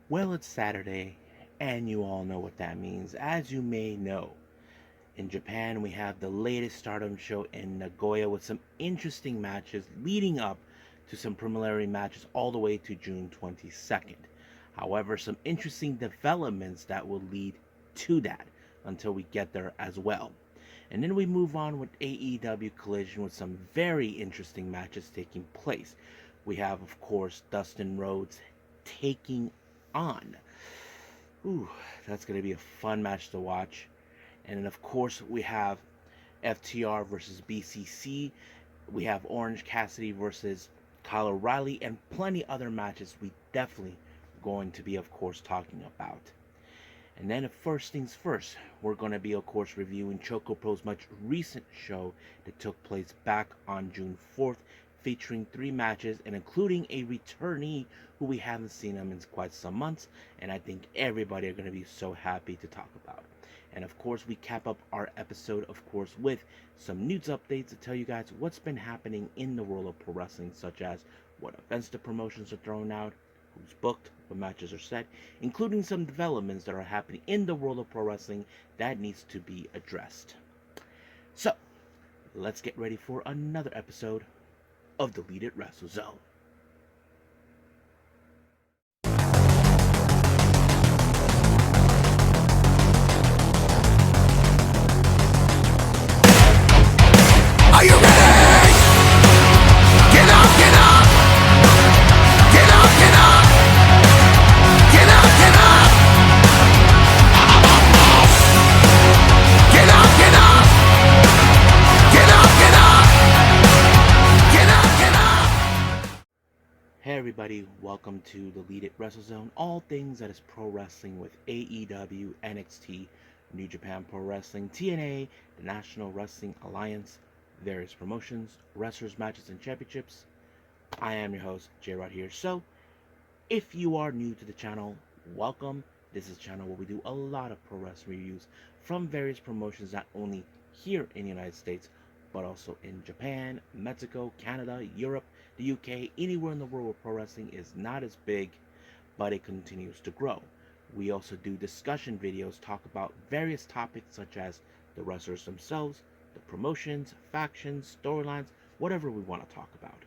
Well, it's Saturday, and you all know what that means. As you may know, in Japan, we have the latest Stardom show in Nagoya with some interesting matches leading up to some preliminary matches all the way to June 22nd. However, some interesting developments that will lead to that until we get there as well. And then we move on with AEW Collision with some very interesting matches taking place. We have, of course, Dustin Rhodes taking on. Ooh, that's going to be a fun match to watch. And then, of course, we have FTR versus BCC. We have Orange Cassidy versus Kyle O'Reilly, and plenty other matches we definitely going to be, of course, talking about. And then, first things first, we're going to be, of course, reviewing ChocoPro's much recent show that took place back on June 4th, featuring 3 matches and including a returnee who we haven't seen him in quite some months, and I think everybody are going to be so happy to talk about. And of course, we cap up our episode, of course, with some news updates to tell you guys what's been happening in the world of pro wrestling, such as what events the promotions are throwing out, who's booked, what matches are set, including some developments that are happening in the world of pro wrestling that needs to be addressed. So, let's get ready for another episode of Deleted Wrestle Zone. Are you ready? Get up, get up! Get up, get up! Get up, get up! Get up, get up! Get up, get up! Get up, get up! Hey everybody, welcome to Deleted Wrestle Zone, all things that is pro wrestling with AEW, NXT, New Japan Pro Wrestling, TNA, the National Wrestling Alliance, various promotions, wrestlers, matches, and championships. I am your host, J-Rod here. So, if you are new to the channel, welcome. This is a channel where we do a lot of pro wrestling reviews from various promotions, not only here in the United States, but also in Japan, Mexico, Canada, Europe, the UK, anywhere in the world where pro wrestling is not as big, but it continues to grow. We also do discussion videos, talk about various topics such as the wrestlers themselves, the promotions, factions, storylines, whatever we want to talk about.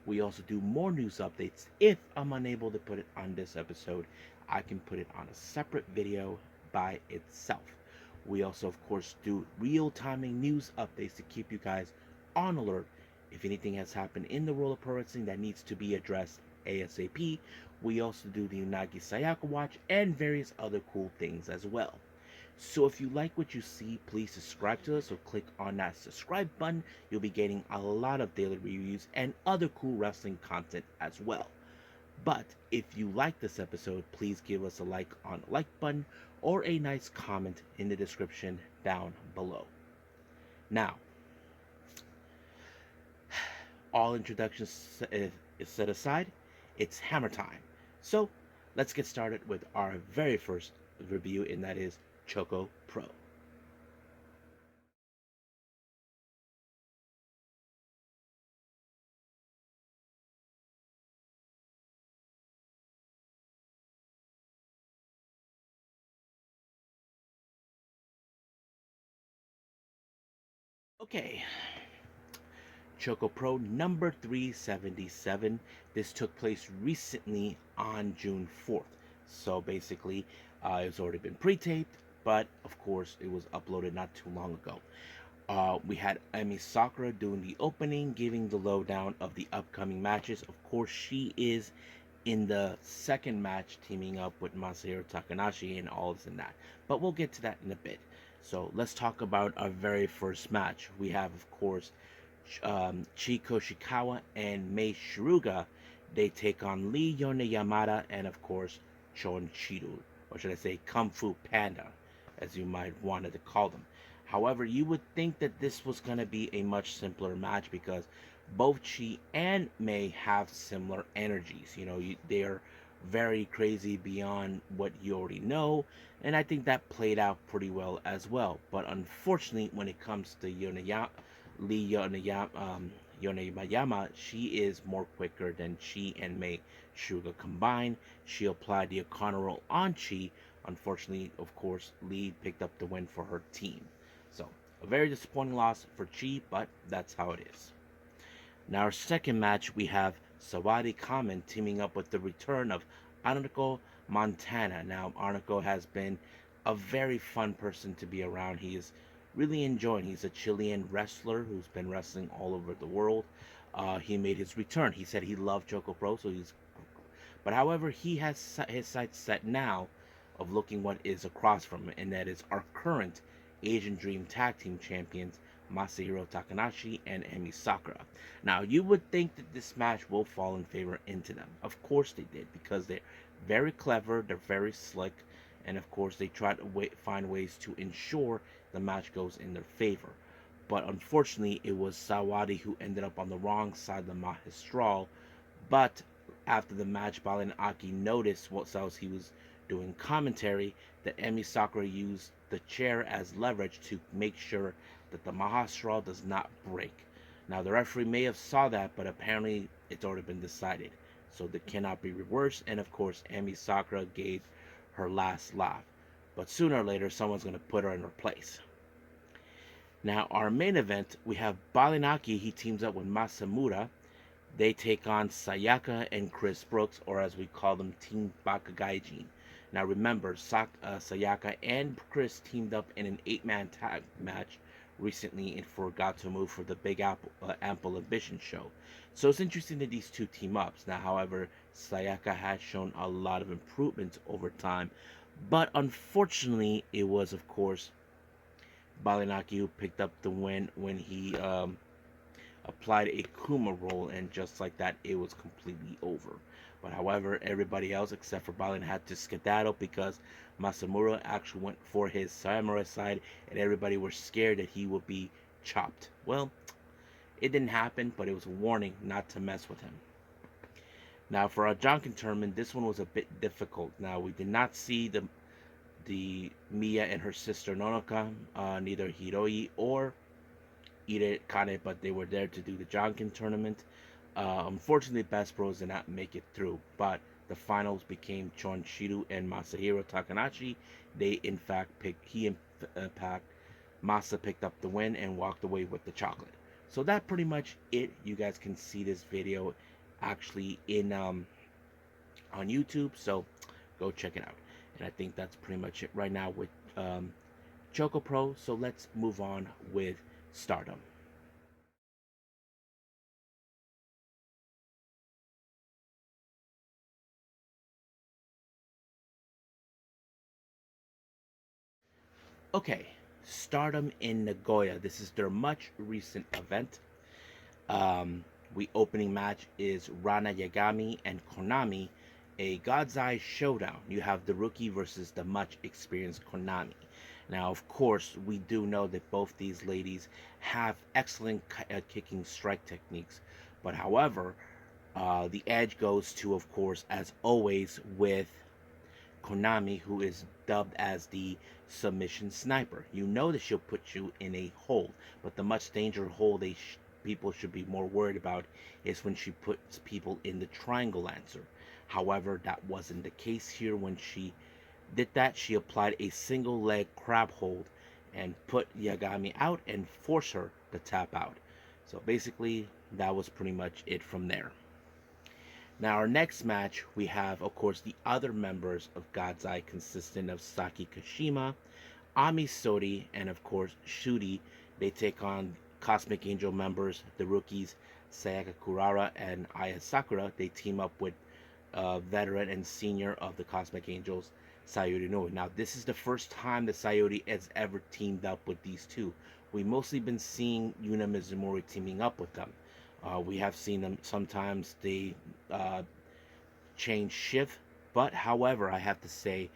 We also do more news updates. If I'm unable to put it on this episode, I can put it on a separate video by itself. We also, of course, do real-timing news updates to keep you guys on alert if anything has happened in the world of pro wrestling that needs to be addressed ASAP. We also do the Unagi Sayaka Watch and various other cool things as well. So if you like what you see, please subscribe to us or click on that subscribe button. You'll be getting a lot of daily reviews and other cool wrestling content as well. But if you like this episode, please give us a like on the like button or a nice comment in the description down below. Now, all introductions is set aside, it's hammer time. So let's get started with our very first review, and that is ChocoPro. Okay, ChocoPro number 377. This took place recently on June 4th. So basically, it's already been pre-taped, but of course, it was uploaded not too long ago. We had Emi Sakura doing the opening, giving the lowdown of the upcoming matches. Of course, she is in the second match, teaming up with Masahiro Takanashi and all this and that. But we'll get to that in a bit. So let's talk about our very first match. We have, of course, Chiko Shikawa and Mei Shiruga. They take on Lee Yone Yamada and, of course, Chon Chiru, or should I say Kung Fu Panda, as you might wanted to call them. However, you would think that this was going to be a much simpler match because both Chi and Mei have similar energies. You know, they are very crazy beyond what you already know, and I think that played out pretty well as well. But unfortunately, when it comes to Lee Yonebayama, she is more quicker than Chi and Mei Suga combined. She applied the O'Connor roll on Chi. Unfortunately, of course, Lee picked up the win for her team. So, a very disappointing loss for Chi, but that's how it is. Now, our second match, we have Sawadi Kamen teaming up with the return of Anako Montana. Now, Anako has been a very fun person to be around. He is really enjoying. He's a Chilean wrestler who's been wrestling all over the world. He made his return. He said he loved ChocoPro, so he's. But however, he has his sights set now of looking what is across from him, and that is our current Asian Dream Tag Team Champions, Masahiro Takanashi and Emi Sakura. Now, you would think that this match will fall in favor into them. Of course they did, because they're very clever, they're very slick, and of course they try to find ways to ensure the match goes in their favor. But unfortunately, it was Sawadi who ended up on the wrong side of the Magistral. But after the match, Balen Aki noticed what else he was doing commentary, that Emi Sakura used the chair as leverage to make sure that the Magistral does not break. Now, the referee may have saw that, but apparently it's already been decided. So that cannot be reversed, and of course, Emi Sakura gave her last laugh. But sooner or later, someone's going to put her in her place. Now, our main event, we have Balinaki. He teams up with Masamura. They take on Sayaka and Chris Brooks, or as we call them, Team Bakagaijin. Now, remember, Sayaka and Chris teamed up in an 8-man tag match recently and forgot to move for the Big Ample Ambition show. So it's interesting that these two team ups. Now, however, Sayaka has shown a lot of improvements over time, but unfortunately, it was, of course, Balinaki who picked up the win when he applied a Kuma roll, and just like that, it was completely over. But however, everybody else except for Balin had to skedaddle because Masamura actually went for his samurai side, and everybody were scared that he would be chopped. Well, it didn't happen, but it was a warning not to mess with him. Now, for our Jonkin tournament, this one was a bit difficult. Now, we did not see the Mia and her sister Nonoka, neither Hiroi or Ire Kane, but they were there to do the Jonkin tournament. Unfortunately, Best Bros did not make it through, but the finals became Chon Shiru and Masahiro Takanashi. They, in fact, Masa picked up the win and walked away with the chocolate. So that pretty much it. You guys can see this video actually in on YouTube, so go check it out. And I think that's pretty much it right now with ChocoPro. So let's move on with Stardom. Okay, Stardom in Nagoya. This is their much recent event. We opening match is Rana Yagami and Konami, a God's Eye showdown. You have the rookie versus the much experienced Konami. Now, of course, we do know that both these ladies have excellent kicking strike techniques, but however, the edge goes to, of course, as always, with Konami, who is dubbed as the submission sniper. You know that she'll put you in a hold, but the much danger hold people should be more worried about is when she puts people in the triangle lancer. However, that wasn't the case here. When she did that, she applied a single leg crab hold and put Yagami out and forced her to tap out. So basically, that was pretty much it from there. Now, our next match, we have, of course, the other members of God's Eye, consisting of Saki Kashima, Ami Sori, and of course, Shuri. They take on Cosmic Angel members, the rookies, Sayaka Kurara and Aya Sakura. They team up with veteran and senior of the Cosmic Angels, Sayuri Noe. Now, this is the first time that Sayuri has ever teamed up with these two. We've mostly been seeing Yuna Mizumori teaming up with them. We have seen them sometimes they change shift, but however, I have to say,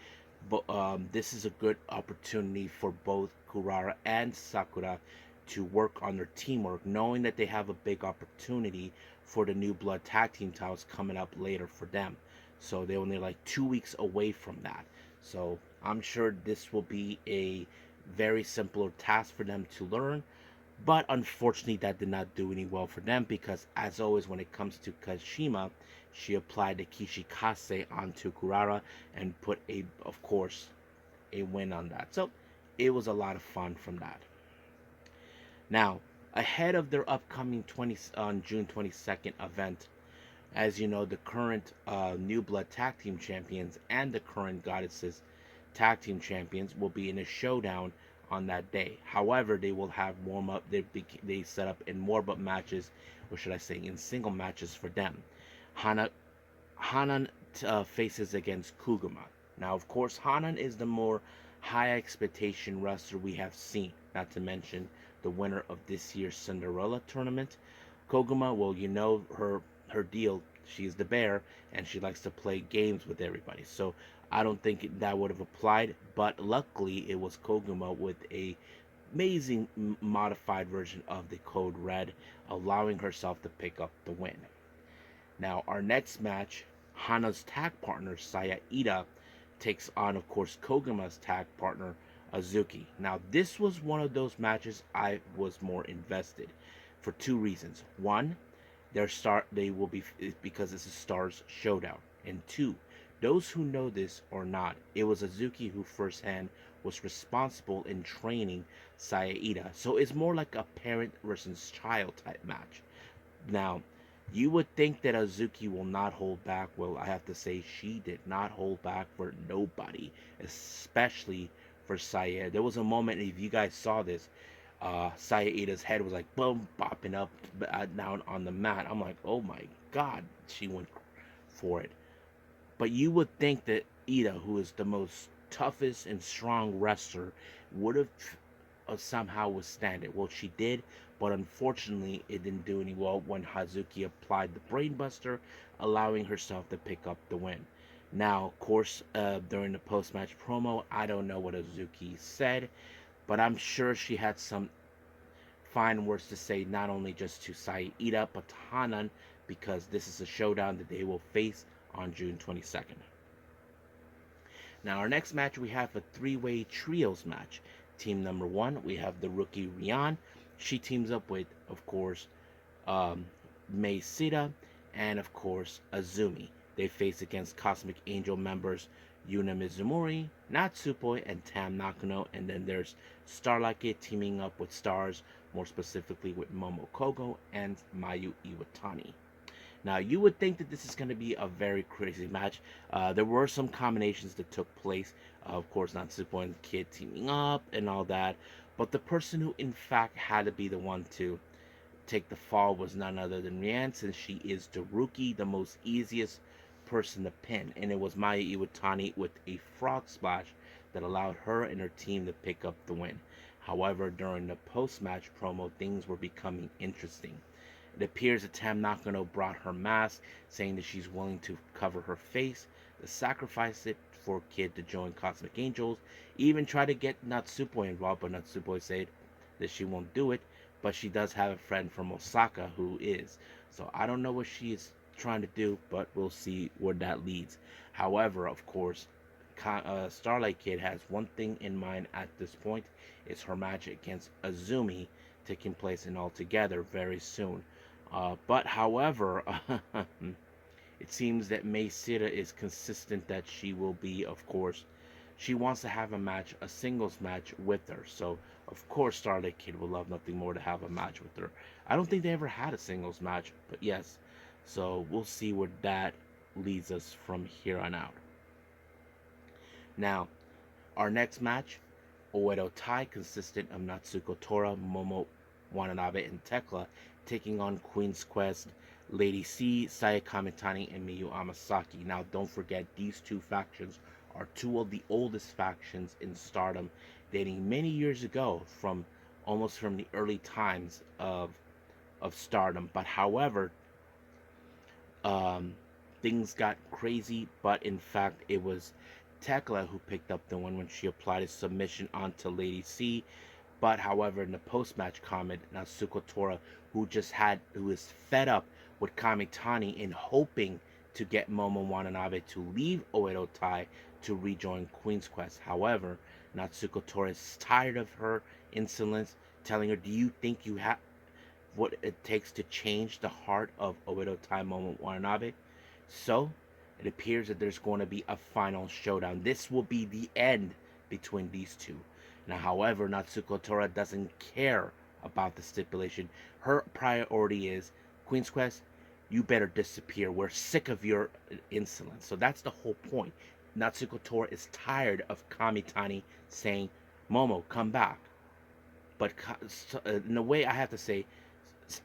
this is a good opportunity for both Kurara and Sakura to work on their teamwork, knowing that they have a big opportunity for the New Blood Tag Team titles coming up later for them. So they're only like 2 weeks away from that. So I'm sure this will be a very simple task for them to learn. But unfortunately, that did not do any well for them because, as always, when it comes to Kashima, she applied the Kishikase onto Kurara and put of course, a win on that. So it was a lot of fun from that. Now, ahead of their upcoming on June 22nd event, as you know, the current New Blood Tag Team Champions and the current Goddesses Tag Team Champions will be in a showdown on that day. However, they will have warm up. They set up in warm up matches, or should I say, in single matches for them. Hanan faces against Kuguma. Now, of course, Hanan is the more high expectation wrestler we have seen, not to mention the winner of this year's Cinderella tournament. Koguma, well, you know her deal. She's the bear, and she likes to play games with everybody. So I don't think that would have applied. But luckily, it was Koguma with a amazing modified version of the Code Red, allowing herself to pick up the win. Now, our next match, Hana's tag partner Saya Ida takes on, of course, Koguma's tag partner Azuki. Now, this was one of those matches I was more invested for two reasons. One, they will be because it's a Stars showdown, and two, those who know this or not, it was Azuki who firsthand was responsible in training Saya Ida. So it's more like a parent versus child type match. Now, you would think that Azuki will not hold back. Well, I have to say she did not hold back for nobody, especially for Saya. There was a moment, if you guys saw this, Saya Ida's head was like boom, bopping up down on the mat. I'm like, oh my god, she went for it. But you would think that Ida, who is the most toughest and strong wrestler, would have somehow withstand it. Well, she did, but unfortunately, it didn't do any well when Hazuki applied the Brainbuster, allowing herself to pick up the win. Now, of course, during the post-match promo, I don't know what Hazuki said, but I'm sure she had some fine words to say, not only just to Saida, but to Hanan, because this is a showdown that they will face on June 22nd. Now, our next match, we have a three-way trios match. Team number one, we have the rookie Rian. She teams up with, of course, Mei Sita and, of course, Azumi. They face against Cosmic Angel members Yuna Mizumori, Natsupoi, and Tam Nakano. And then there's Starlight Kid teaming up with Stars, more specifically with Momo Kogo and Mayu Iwatani. Now, you would think that this is going to be a very crazy match. There were some combinations that took place. Of course, Natsuko and Kid teaming up and all that. But the person who, in fact, had to be the one to take the fall was none other than Rian, since she is the rookie, the most easiest person to pin. And it was Maya Iwatani with a frog splash that allowed her and her team to pick up the win. However, during the post-match promo, things were becoming interesting. It appears that Tam Nakano brought her mask, saying that she's willing to cover her face, to sacrifice it for Kid to join Cosmic Angels, even try to get Natsupoi involved, but Natsupoi said that she won't do it, but she does have a friend from Osaka who is. So I don't know what she is trying to do, but we'll see where that leads. However, of course, Starlight Kid has one thing in mind at this point. It's her match against Azumi taking place in Altogether very soon. But however, it seems that Mei Sita is consistent that she will be, of course, she wants to have a match, a singles match with her. So, of course, Starlight Kid will love nothing more to have a match with her. I don't think they ever had a singles match, but yes. So, we'll see where that leads us from here on out. Now, our next match, Oedo Tai, consistent of Natsuko Tora, Momo Watanabe, and Tekla, taking on Queen's Quest, Lady C, Saya Kamitani, and Miyu Amasaki. Now, don't forget, these two factions are two of the oldest factions in Stardom, dating many years ago, from almost from the early times of Stardom. But however, things got crazy. But in fact, it was Tekla who picked up the win when she applied a submission onto Lady C. But however, in the post-match comment, Natsuko Tora, who is fed up with Kamitani and hoping to get Momo Watanabe to leave Oedo Tai to rejoin Queen's Quest. However, Natsuko Tora is tired of her insolence, telling her, do you think you have what it takes to change the heart of Oedo Tai Momo Watanabe? So, it appears that there's going to be a final showdown. This will be the end between these two. Now, however, Natsuko Tora doesn't care about the stipulation. Her priority is, Queen's Quest, you better disappear. We're sick of your insolence. So that's the whole point. Natsuko Tora is tired of Kamitani saying, Momo, come back. But in a way, I have to say,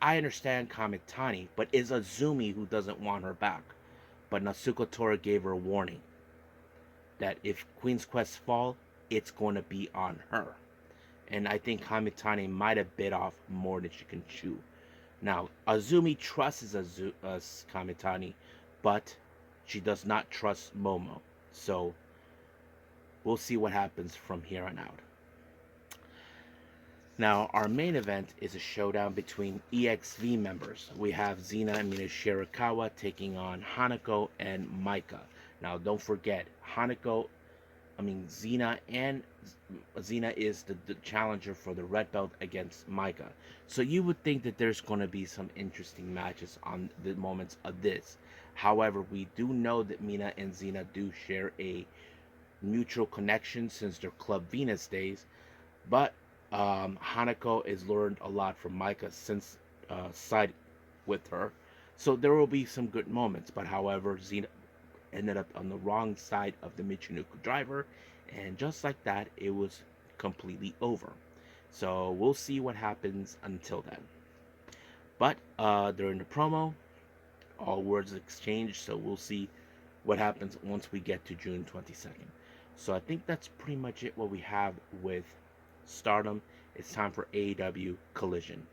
I understand Kamitani, but it's Azumi who doesn't want her back. But Natsuko Tora gave her a warning that if Queen's Quest fall, it's going to be on her. And I think Kamitani might have bit off more than she can chew. Now, Azumi trusts Kamitani, but she does not trust Momo. So, we'll see what happens from here on out. Now, our main event is a showdown between EXV members. We have Xena and Mina Shirakawa taking on Hanako and Maika. Now, don't forget, Xena is the challenger for the red belt against Maika. So you would think that there's going to be some interesting matches on the moments of this. However, we do know that Mina and Xena do share a mutual connection since their Club Venus days. But Hanako has learned a lot from Maika since siding with her. So there will be some good moments. But however, Xena ended up on the wrong side of the Michinoku driver. And just like that, it was completely over. So we'll see what happens until then. But during the promo, all words exchanged. So we'll see what happens once we get to June 22nd. So I think that's pretty much it what we have with Stardom. It's time for AEW Collision.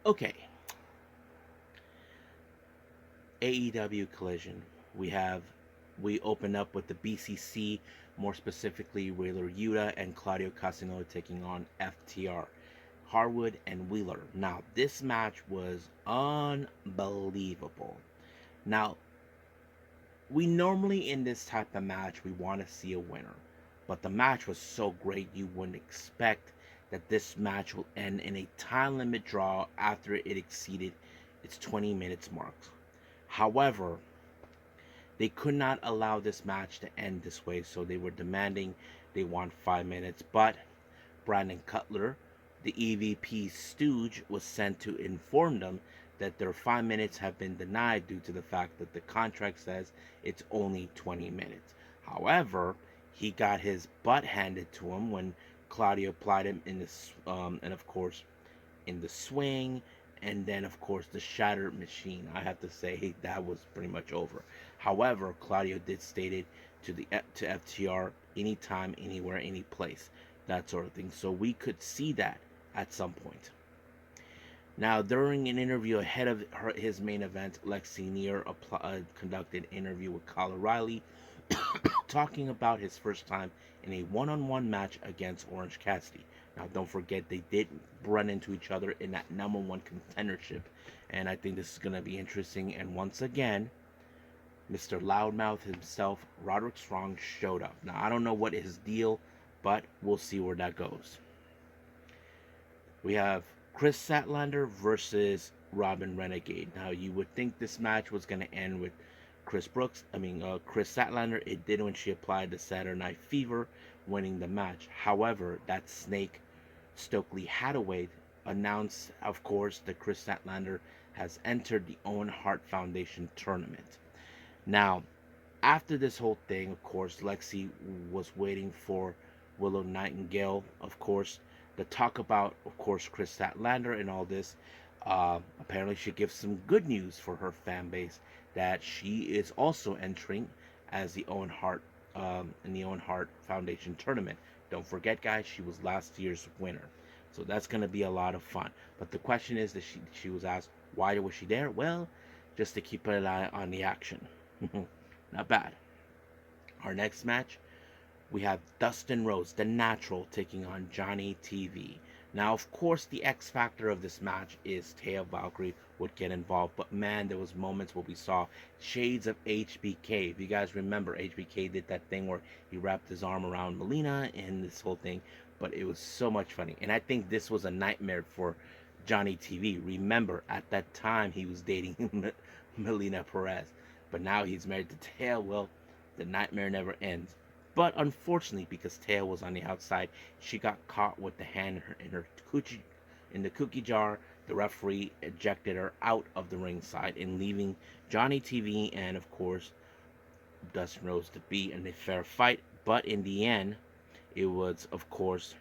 Okay. AEW Collision. We open up with the BCC, more specifically Wheeler Yuta and Claudio Castagnoli taking on FTR. Harwood and Wheeler. Now, this match was unbelievable. Now, we normally in this type of match, we want to see a winner. But the match was so great, you wouldn't expect that this match will end in a time limit draw after it exceeded its 20 minutes mark. However, they could not allow this match to end this way, so they were demanding they want 5 minutes. But Brandon Cutler, the EVP stooge, was sent to inform them that their 5 minutes have been denied due to the fact that the contract says it's only 20 minutes. However, he got his butt handed to him when Claudio applied him in this, and of course, in the swing, and then of course the shattered machine. I have to say that was pretty much over. However, Claudio did state it to FTR anytime, anywhere, any place, that sort of thing. So we could see that at some point. Now, during an interview ahead of his main event, Lexi Neer conducted an interview with Kyle O'Reilly, talking about his first time in a one-on-one match against Orange Cassidy. Now, don't forget, they did run into each other in that number one contendership, and I think this is going to be interesting. And once again, Mr. Loudmouth himself, Roderick Strong, showed up. Now, I don't know what his deal, but we'll see where that goes. We have Chris Statlander versus Robin Renegade. Now, you would think this match was going to end with Chris Statlander. It did when she applied the Saturday Night Fever, winning the match. However, that snake, Stokely Hathaway, announced, of course, that Chris Statlander has entered the Owen Hart Foundation tournament. Now, after this whole thing, of course, Lexi was waiting for Willow Nightingale, of course, to talk about, of course, Chris Statlander and all this. Apparently, she gives some good news for her fan base that she is also entering as the Owen Hart in the Owen Hart Foundation tournament. Don't forget, guys, she was last year's winner, so that's going to be a lot of fun. But the question is that she was asked why was she there? Well, just to keep an eye on the action. Not bad. Our next match, we have Dustin Rhodes, the Natural, taking on Johnny TV. Now, of course, the X factor of this match is Taya Valkyrie would get involved, but man, there was moments where we saw shades of HBK. If you guys remember, HBK did that thing where he wrapped his arm around Melina and this whole thing, but it was so much funny. And I think this was a nightmare for Johnny TV. Remember, at that time, he was dating Melina Perez, but now he's married to Taya. Well, the nightmare never ends. But unfortunately, because Taya was on the outside, she got caught with the hand in the cookie jar. The referee ejected her out of the ringside and leaving Johnny TV and of course Dustin Rhodes to be in a fair fight. But in the end, it was of course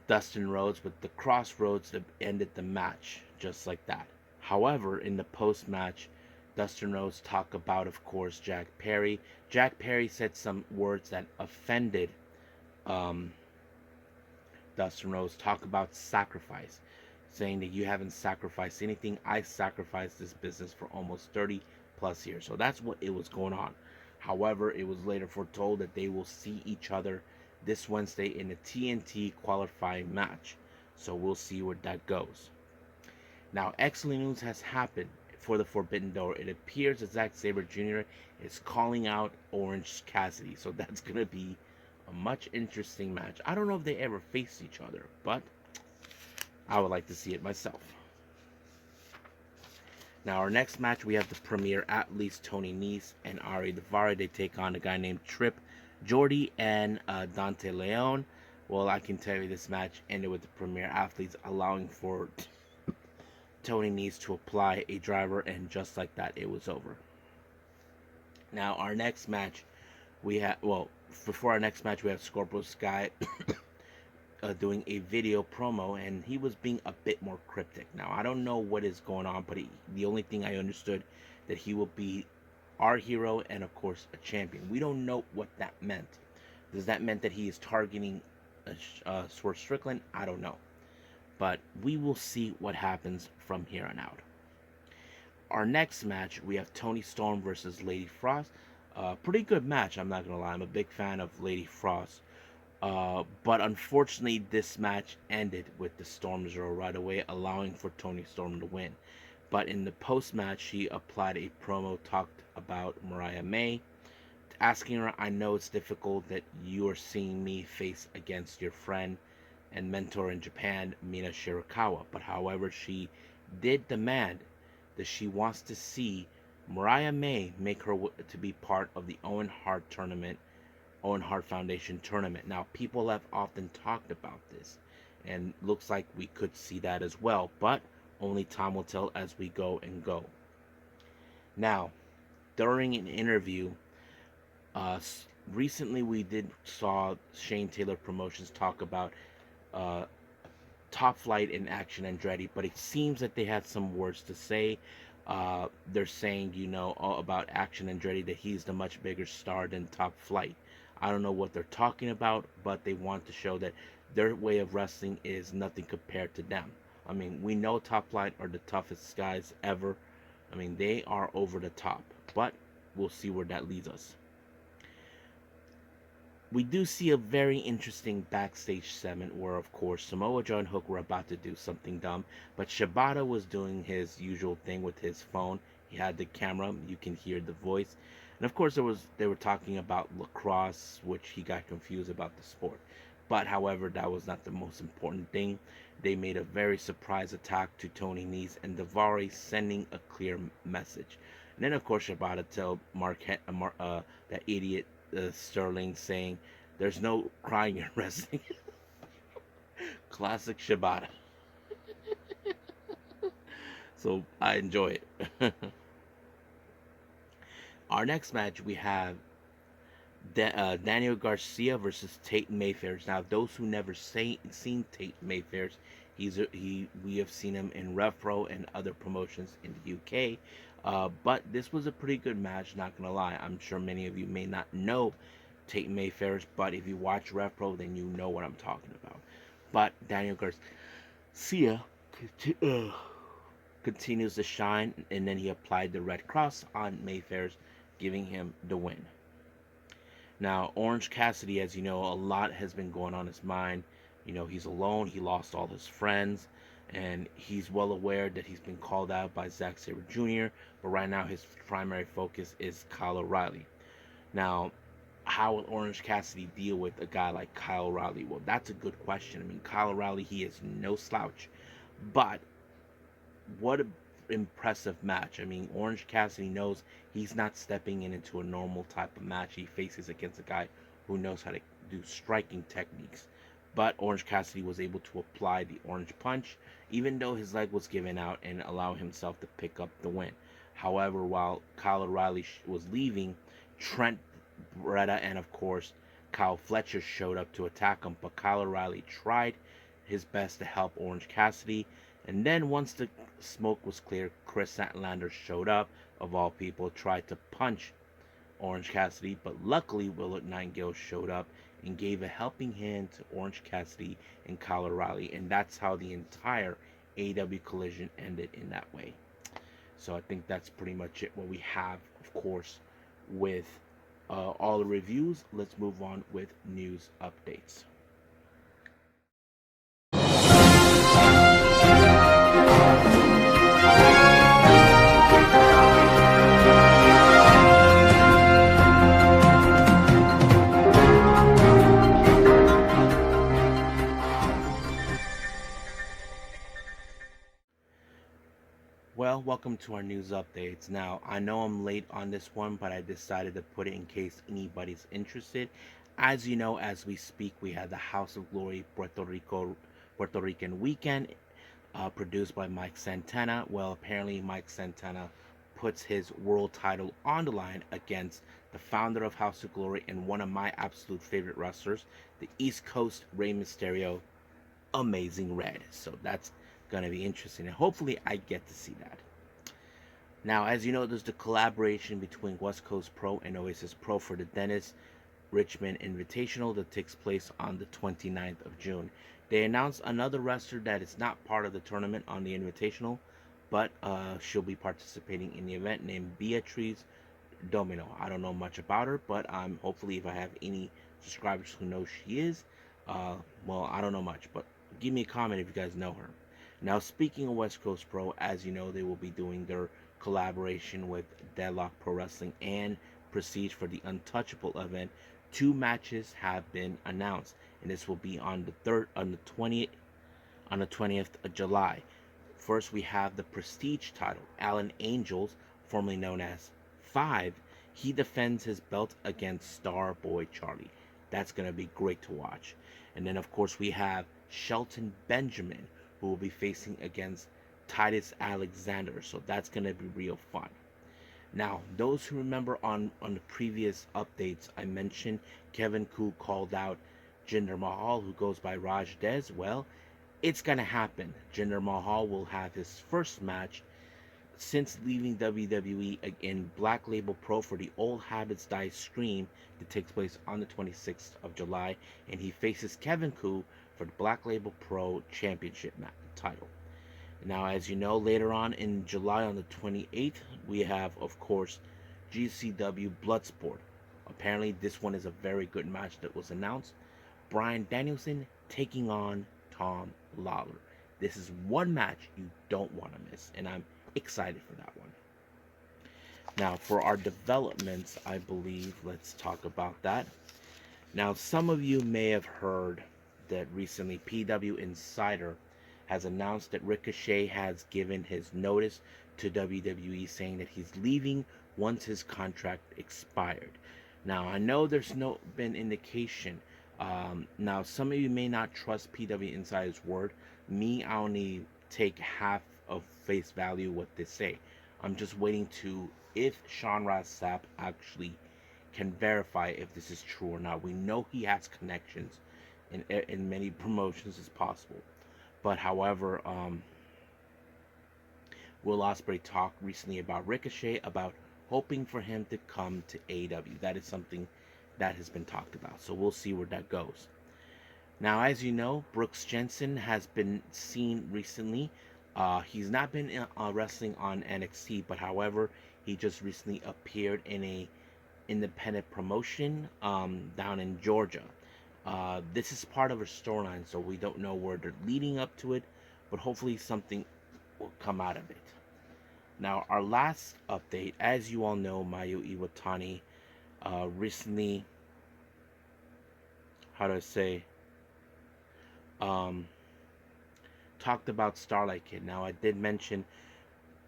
Dustin Rhodes with the crossroads that ended the match just like that. However, in the post match, Dustin Rhodes talked about, of course, Jack Perry. Jack Perry said some words that offended um, Dustin Rhodes. Talk about sacrifice, saying that you haven't sacrificed anything. I sacrificed this business for almost 30 plus years. So that's what it was going on. However, it was later foretold that they will see each other this Wednesday in a TNT qualifying match. So we'll see where that goes. Now, excellent news has happened for the Forbidden Door. It appears that Zack Sabre Jr. is calling out Orange Cassidy. So that's going to be a much interesting match. I don't know if they ever faced each other, but I would like to see it myself. Now, our next match, we have the premier athletes, Tony Nese and Ari Daivari. They take on a guy named Trip Jordy and Dante Leon. Well, I can tell you this match ended with the premier athletes allowing for Tony Nese to apply a driver, and just like that, it was over. Now, our next match, we have, well, before our next match, we have Scorpio Sky doing a video promo, and he was being a bit more cryptic. Now, I don't know what is going on, but the only thing I understood that he will be our hero and, of course, a champion. We don't know what that meant. Does that mean that he is targeting Swerve Strickland? I don't know. But we will see what happens from here on out. Our next match, we have Toni Storm versus Lady Frost. Pretty good match, I'm not going to lie. I'm a big fan of Lady Frost. But unfortunately, this match ended with the Storm Zero right away, allowing for Toni Storm to win. But in the post-match, she applied a promo, talked about Mariah May, asking her, I know it's difficult that you are seeing me face against your friend and mentor in Japan, Mina Shirakawa. But however, she did demand that she wants to see Mariah May make her to be part of the Owen Hart tournament, Owen Hart Foundation tournament. Now, people have often talked about this, and looks like we could see that as well, but only time will tell as we go and go. Now, during an interview, recently we saw Shane Taylor Promotions talk about Top Flight and Action Andretti, but it seems that they had some words to say. They're saying, about Action Andretti, that he's the much bigger star than Top Flight. I don't know what they're talking about, but they want to show that their way of wrestling is nothing compared to them. I mean, we know Top Flight are the toughest guys ever. I mean, they are over the top, but we'll see where that leads us. We do see a very interesting backstage segment where, of course, Samoa Joe and Hook were about to do something dumb, but Shibata was doing his usual thing with his phone. He had the camera, you can hear the voice. And of course, they were talking about lacrosse, which he got confused about the sport. But however, that was not the most important thing. They made a very surprise attack to Tony Nese and Daivari, sending a clear message. And then, of course, Shibata told that idiot Sterling, saying, "There's no crying in wrestling." Classic Shibata. So I enjoy it. Our next match, we have Daniel Garcia versus Tate Mayfair. Now, those who never seen Tate Mayfair, we have seen him in RevPro and other promotions in the UK. But this was a pretty good match, not gonna lie. I'm sure many of you may not know Tate Mayfair, but if you watch RevPro, then you know what I'm talking about. But Daniel Garcia continues to shine, and then he applied the Red Cross on Mayfair's, giving him the win. Now, Orange Cassidy, as you know, a lot has been going on his mind. You know, he's alone, he lost all his friends, and he's well aware that he's been called out by Zack Sabre Jr., but right now his primary focus is Kyle O'Reilly. Now, how will Orange Cassidy deal with a guy like Kyle O'Reilly? Well, that's a good question. I mean, Kyle O'Reilly, he is no slouch, but what an impressive match. I mean, Orange Cassidy knows he's not stepping into a normal type of match he faces against a guy who knows how to do striking techniques. But Orange Cassidy was able to apply the orange punch, even though his leg was given out, and allow himself to pick up the win. However, while Kyle O'Reilly was leaving, Trent Beretta and, of course, Kyle Fletcher showed up to attack him. But Kyle O'Reilly tried his best to help Orange Cassidy. And then once the smoke was clear, Chris Statlander showed up, of all people, tried to punch Orange Cassidy, but luckily Willard Nightingale showed up and gave a helping hand to Orange Cassidy and Kyle O'Reilly, and that's how the entire AEW Collision ended in that way. So I think that's pretty much it. What we have, of course, with all the reviews. Let's move on with news updates. Well, welcome to our news updates. Now, I know I'm late on this one, but I decided to put it in case anybody's interested. As you know, as we speak, we had the House of Glory Puerto Rican weekend produced by Mike Santana. Well, apparently Mike Santana puts his world title on the line against the founder of House of Glory and one of my absolute favorite wrestlers, the East Coast Rey Mysterio, Amazing Red. So that's gonna be interesting, and hopefully I get to see that. Now, as you know, there's the collaboration between West Coast Pro and Oasis Pro for the Dennis Richmond Invitational that takes place on the 29th of June. They announced another wrestler that is not part of the tournament on the Invitational, but she'll be participating in the event, named Beatriz Domino. I don't know much about her, but hopefully if I have any subscribers who know she is, well, I don't know much, but give me a comment if you guys know her. Now, speaking of West Coast Pro, as you know, they will be doing their collaboration with Deadlock Pro Wrestling and Prestige for the Untouchable event. 2 matches have been announced, and this will be on the 20th of July. First, we have the Prestige title. Alan Angels, formerly known as 5, he defends his belt against Starboy Charlie. That's going to be great to watch. And then, of course, we have Shelton Benjamin, who will be facing against Titus Alexander. So that's going to be real fun. Now, those who remember on the previous updates, I mentioned Kevin Koo called out Jinder Mahal, who goes by Raj Dez. Well, it's going to happen. Jinder Mahal will have his first match since leaving WWE in Black Label Pro for the Old Habits Die Scream that takes place on the 26th of July, and he faces Kevin Koo for the Black Label Pro Championship title. Now, as you know, later on in July on the 28th, we have, of course, GCW Bloodsport. Apparently, this one is a very good match that was announced. Bryan Danielson taking on Tom Lawler. This is one match you don't want to miss, and I'm excited for that one. Now, for our developments, I believe, let's talk about that. Now, some of you may have heard that recently PW Insider has announced that Ricochet has given his notice to WWE, saying that he's leaving once his contract expired. Now, I know there's no been indication. Now, some of you may not trust PW Insider's word. Me, I only take half of face value what they say. I'm just waiting to, if Sean Ross Sapp actually can verify if this is true or not. We know he has connections in many promotions as possible. But however, Will Ospreay talked recently about Ricochet, about hoping for him to come to AEW. That is something that has been talked about. So we'll see where that goes. Now, as you know, Brooks Jensen has been seen recently. He's not been wrestling on NXT, but however, he just recently appeared in independent promotion down in Georgia. This is part of her storyline, so we don't know where they're leading up to it, but hopefully something will come out of it. Now, our last update, as you all know, Mayu Iwatani recently, how do I say, um, talked about Starlight Kid. Now, I did mention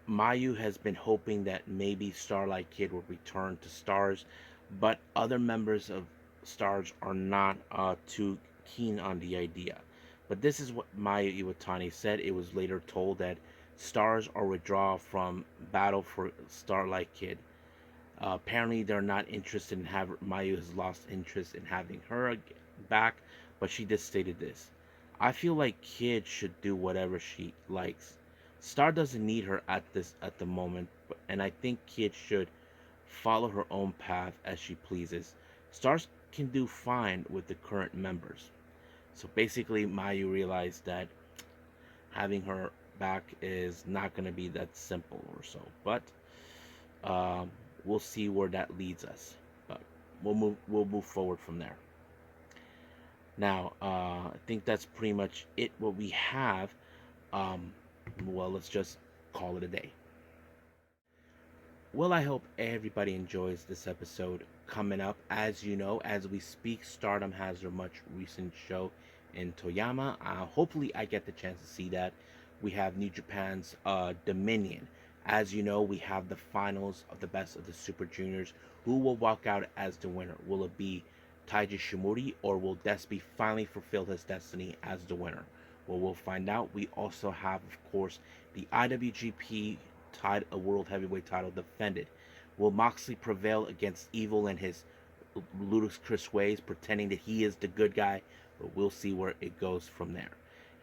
Mayu has been hoping that maybe Starlight Kid will return to Stars, but other members of Stars are not too keen on the idea. But this is what Mayu Iwatani said. It was later told that Stars are withdraw from Battle for Starlight Kid. Apparently, they're not interested in having Mayu has lost interest in having her back, but she just stated this. I feel like Kid should do whatever she likes. Star doesn't need her at the moment, and I think Kid should follow her own path as she pleases. Stars can do fine with the current members. So basically, Mayu realized that having her back is not going to be that simple or so. But um, we'll see where that leads us. But we'll move forward from there. Now, I think that's pretty much it. What we have. Um, well, let's just call it a day. Well, I hope everybody enjoys this episode. Coming up, as you know, as we speak, Stardom has their much recent show in Toyama. Hopefully, I get the chance to see that. We have New Japan's Dominion. As you know, we have the finals of the Best of the Super Juniors. Who will walk out as the winner? Will it be Taiji Shimori, or will Despy finally fulfill his destiny as the winner? Well, we'll find out. We also have, of course, the IWGP a world heavyweight title defended. Will Moxley prevail against Evil and his ludicrous ways, pretending that he is the good guy? But we'll see where it goes from there.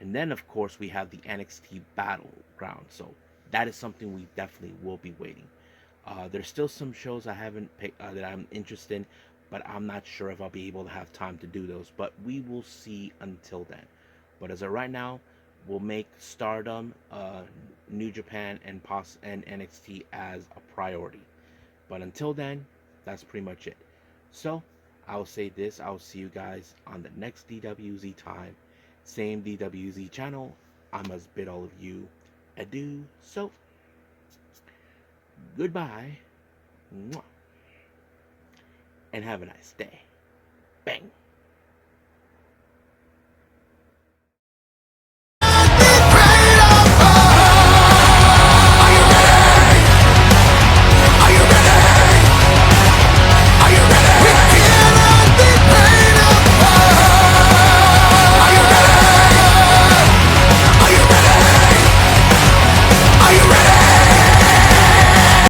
And then, of course, we have the NXT Battleground. So that is something we definitely will be waiting. There's still some shows I haven't picked that I'm interested in, but I'm not sure if I'll be able to have time to do those. But we will see until then. But as of right now, we'll make Stardom, New Japan, and NXT as a priority. But until then, that's pretty much it. So, I'll say this. I'll see you guys on the next DWZ time. Same DWZ channel. I must bid all of you adieu. So, goodbye. And have a nice day. Bang.